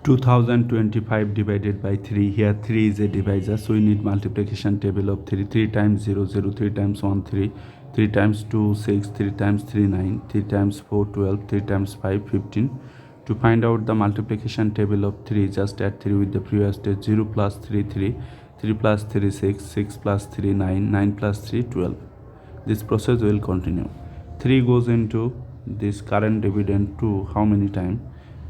2025 divided by 3. Here 3 is a divisor, so we need multiplication table of 3. 3 times 0, 0, 3 times 1, 3, 3 times 2, 6, 3 times 3, 9, 3 times 4, 12, 3 times 5, 15. To find out the multiplication table of 3, just add 3 with the previous stage. 0 plus 3, 3, 3 plus 3, 6, 6 plus 3, 9, 9 plus 3, 12. This process will continue. 3 goes into this current dividend 2 how many times?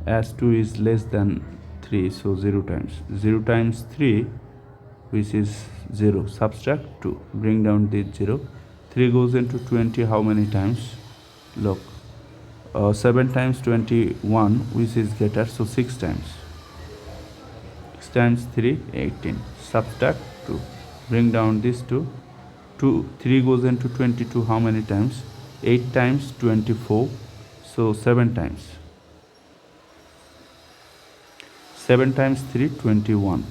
As 2 is less than 3, so 0 times. 0 times 3, which is 0, subtract 2, bring down this 0. 3 goes into 20 how many times? Look, 7 times 21, which is greater, so 6 times. 6 times 3, 18, subtract 2, bring down this 2. 3 goes into 22 how many times? 8 times 24, so 7 times. 7 times 3, 21.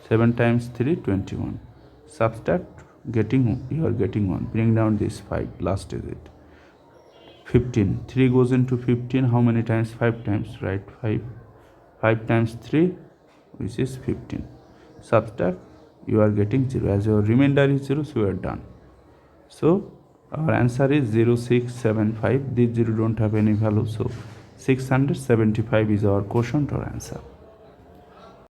7 times 3, 21. Subtract, you are getting 1. Bring down this 5, last is it. 15. 3 goes into 15 how many times? 5 times, right? 5. 5 times 3, which is 15. Subtract, you are getting 0. As your remainder is 0, so you are done. So our answer is 0675. These 0 don't have any value, so 675 is our quotient or answer.